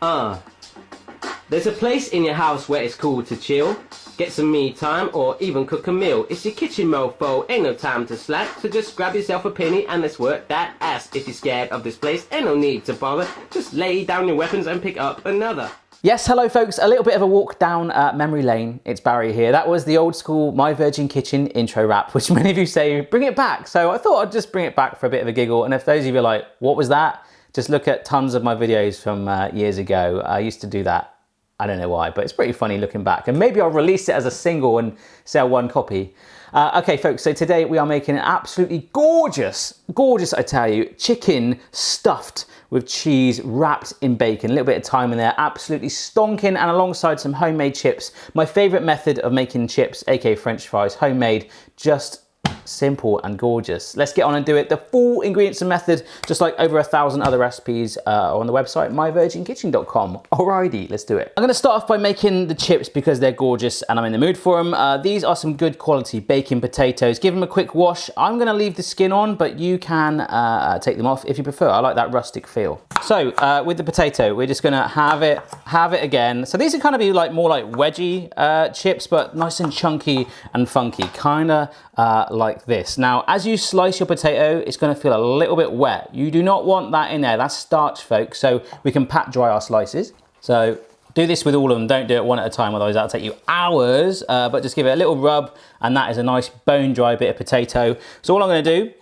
There's a place in your house where it's cool to chill, get some me time, or even cook a meal. It's your kitchen, mofo, ain't no time to slack. So just grab yourself a penny and let's work that ass. If you're scared of this place, ain't no need to bother. Just lay down your weapons and pick up another. Yes, hello folks, a little bit of a walk down memory lane. It's Barry here. That was the old school My Virgin Kitchen intro rap, which many of you say, bring it back. So I thought I'd just bring it back for a bit of a giggle. And if those of you are like, what was that? Just look at tons of my videos from years ago. I used to do that. I don't know why, but it's pretty funny looking back. And maybe I'll release it as a single and sell one copy. Okay, folks, so today we are making an absolutely gorgeous, I tell you, chicken stuffed with cheese wrapped in bacon. A little bit of thyme in there, absolutely stonking, and alongside some homemade chips. My favorite method of making chips, aka French fries, homemade, just simple and gorgeous. Let's get on and do it. The full ingredients and method, just like over 1,000 other recipes, are on the website myvirginkitchen.com. Alrighty, let's do it. I'm going to start off by making the chips because they're gorgeous and I'm in the mood for them. These are some good quality bacon potatoes. Give them a quick wash. I'm going to leave the skin on, but you can take them off if you prefer. I like that rustic feel. So with the potato, we're just going to have it again. So these are kind of be like more like wedgie chips, but nice and chunky and funky, kind of like this. Now, as you slice your potato, it's going to feel a little bit wet. You do not want that in there. That's starch, folks. So we can pat dry our slices. So do this with all of them. Don't do it one at a time, otherwise that'll take you hours. But just give it a little rub, and that is a nice bone dry bit of potato. So all I'm going to do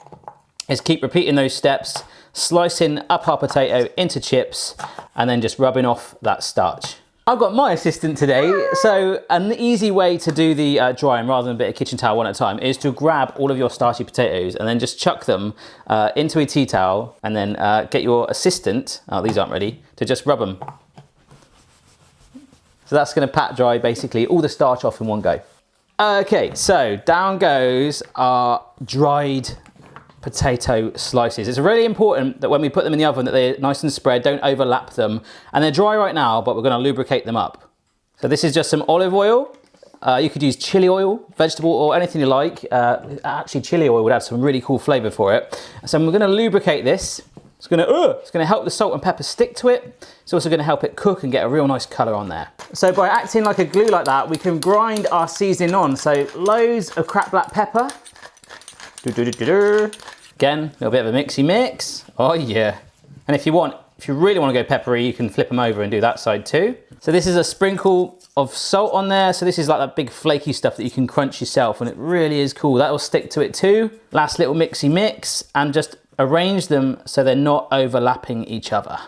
is keep repeating those steps, slicing up our potato into chips, and then just rubbing off that starch. I've got my assistant today, so an easy way to do the drying rather than a bit of kitchen towel one at a time is to grab all of your starchy potatoes and then just chuck them into a tea towel, and then get your assistant, oh these aren't ready, to just rub them. So that's going to pat dry basically all the starch off in one go. Okay, so down goes our dried potato slices. It's really important that when we put them in the oven that they're nice and spread, don't overlap them. And they're dry right now, but we're going to lubricate them up. So this is just some olive oil. You could use chili oil, vegetable oil, anything you like. Actually, chili oil would add some really cool flavor for it. So we're going to lubricate this. It's going to help the salt and pepper stick to it. It's also going to help it cook and get a real nice color on there. So by acting like a glue like that, we can grind our seasoning on. So loads of cracked black pepper. Again, a little bit of a mixy mix. Oh yeah. And if you really want to go peppery, you can flip them over and do that side too. So this is a sprinkle of salt on there. So this is like that big flaky stuff that you can crunch yourself, and it really is cool. That will stick to it too. Last little mixy mix, and just arrange them so they're not overlapping each other.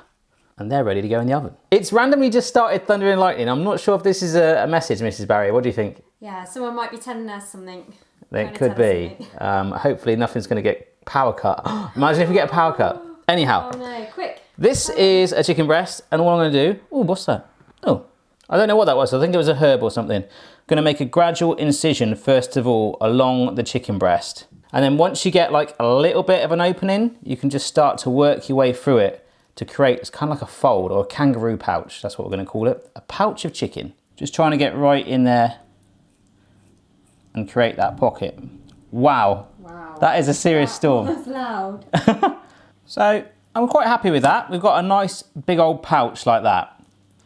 And they're ready to go in the oven. It's randomly just started thundering and lightning. I'm not sure if this is a message, Mrs. Barry. What do you think? Yeah, someone might be telling us something. It could be. Hopefully nothing's going to get power cut. Imagine if we get a power cut. Anyhow. Oh no, quick. This is a chicken breast, and all I'm going to do... Oh, what's that? Oh, I don't know what that was. I think it was a herb or something. I'm going to make a gradual incision, first of all, along the chicken breast. And then once you get like a little bit of an opening, you can just start to work your way through it to create, it's kind of like a fold or a kangaroo pouch. That's what we're going to call it. A pouch of chicken. Just trying to get right in there and create that pocket. Wow. That is a serious storm. That's loud. So I'm quite happy with that. We've got a nice big old pouch like that.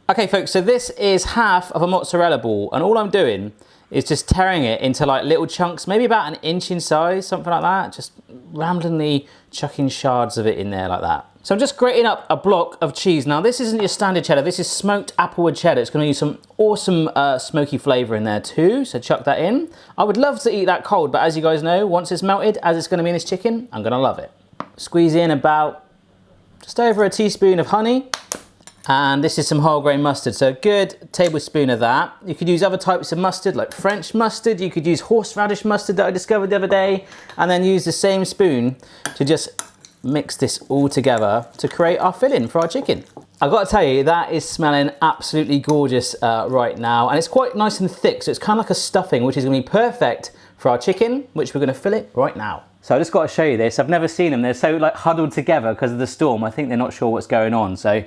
Okay folks, so this is half of a mozzarella ball, and all I'm doing is just tearing it into like little chunks, maybe about an inch in size, something like that. Just randomly chucking shards of it in there like that. So I'm just grating up a block of cheese. Now this isn't your standard cheddar, this is smoked applewood cheddar. It's gonna use some awesome smoky flavor in there too, so chuck that in. I would love to eat that cold, but as you guys know, once it's melted, as it's gonna be in this chicken, I'm gonna love it. Squeeze in about just over a teaspoon of honey. And this is some whole grain mustard, so a good tablespoon of that. You could use other types of mustard, like French mustard. You could use horseradish mustard that I discovered the other day, and then use the same spoon to just mix this all together to create our filling for our chicken. I've got to tell you, that is smelling absolutely gorgeous right now, and it's quite nice and thick, so it's kind of like a stuffing, which is going to be perfect for our chicken, which we're going to fill it right now. So I just got to show you this. I've never seen them. They're so like huddled together because of the storm. I think they're not sure what's going on. So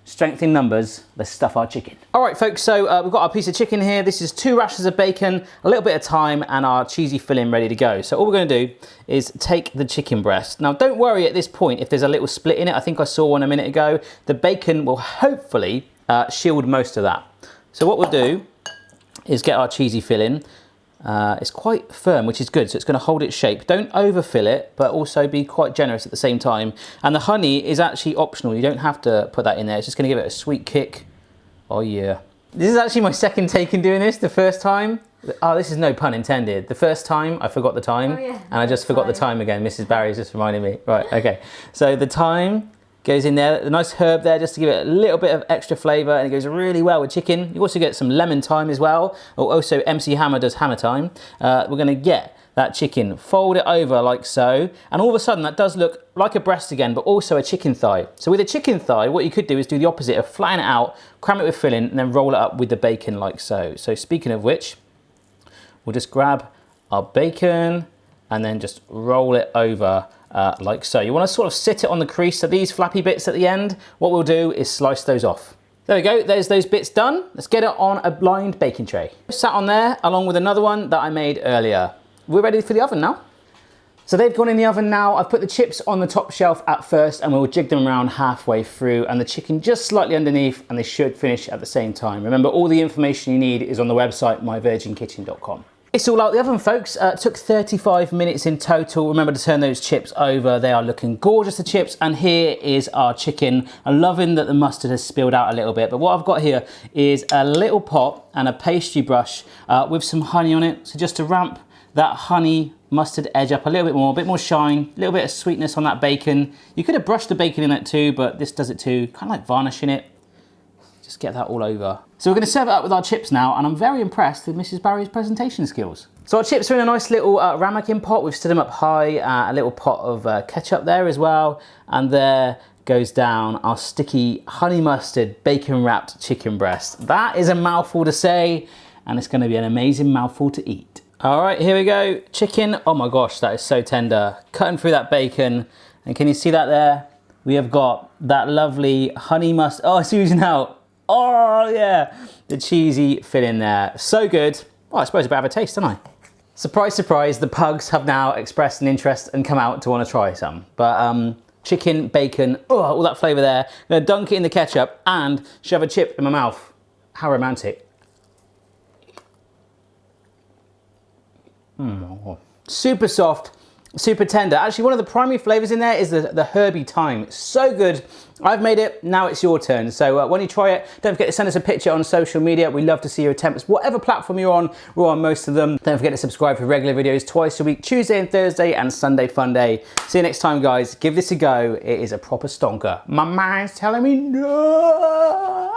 strength in numbers, let's stuff our chicken. All right, folks, so we've got our piece of chicken here. This is 2 rashers of bacon, a little bit of thyme, and our cheesy filling ready to go. So all we're gonna do is take the chicken breast. Now, don't worry at this point if there's a little split in it. I think I saw one a minute ago. The bacon will hopefully shield most of that. So what we'll do is get our cheesy filling. It's quite firm, which is good, so it's going to hold its shape. Don't overfill it, but also be quite generous at the same time. And the honey is actually optional. You don't have to put that in there. It's just going to give it a sweet kick. Oh yeah. This is actually my second take in doing this. The first time, oh, this is no pun intended. The first time I forgot the time, and I just forgot the time again. Mrs. Barry's just reminding me. Right, okay. So the thyme goes in there, the nice herb there just to give it a little bit of extra flavour, and it goes really well with chicken. You also get some lemon thyme as well, or also MC Hammer does hammer thyme. We're going to get that chicken, fold it over like so, and all of a sudden that does look like a breast again, but also a chicken thigh. So with a chicken thigh, what you could do is do the opposite of flatten it out, cram it with filling, and then roll it up with the bacon like so. So speaking of which, we'll just grab our bacon and then just roll it over like so. You want to sort of sit it on the crease, so these flappy bits at the end, what we'll do is slice those off. There we go, there's those bits done. Let's get it on a blind baking tray. Sat on there along with another one that I made earlier. We're ready for the oven now. So they've gone in the oven now. I've put the chips on the top shelf at first, and we'll jig them around halfway through, and the chicken just slightly underneath, and they should finish at the same time. Remember, all the information you need is on the website, myvirginkitchen.com. It's all out the oven, folks. It took 35 minutes in total. Remember to turn those chips over. They are looking gorgeous, the chips. And here is our chicken. I'm loving that the mustard has spilled out a little bit. But what I've got here is a little pot and a pastry brush with some honey on it. So just to ramp that honey mustard edge up a bit more shine, a little bit of sweetness on that bacon. You could have brushed the bacon in it too, but this does it too. Kind of like varnishing it. Just get that all over. So we're going to serve it up with our chips now, and I'm very impressed with Mrs. Barry's presentation skills. So our chips are in a nice little ramekin pot. We've stood them up high, a little pot of ketchup there as well, and there goes down our sticky honey mustard bacon wrapped chicken breast. That is a mouthful to say, and it's going to be an amazing mouthful to eat. All right, here we go. Chicken, oh my gosh, that is so tender. Cutting through that bacon, and can you see that there? We have got that lovely honey mustard. Oh, it's oozing out. Oh yeah, the cheesy filling there. So good. Well, I suppose I better have a taste, don't I? Surprise, surprise, the pugs have now expressed an interest and come out to want to try some. But chicken, bacon, oh, all that flavour there. I'm gonna dunk it in the ketchup and shove a chip in my mouth. How romantic. Super soft, super tender. Actually, one of the primary flavors in there is the herby thyme. It's so good. I've made it, now it's your turn. So when you try it, don't forget to send us a picture on social media. We love to see your attempts. Whatever platform you're on, we're on most of them. Don't forget to subscribe for regular videos twice a week, Tuesday and Thursday, and Sunday Fun Day. See you next time, guys. Give this a go. It is a proper stonker. My mind's telling me no.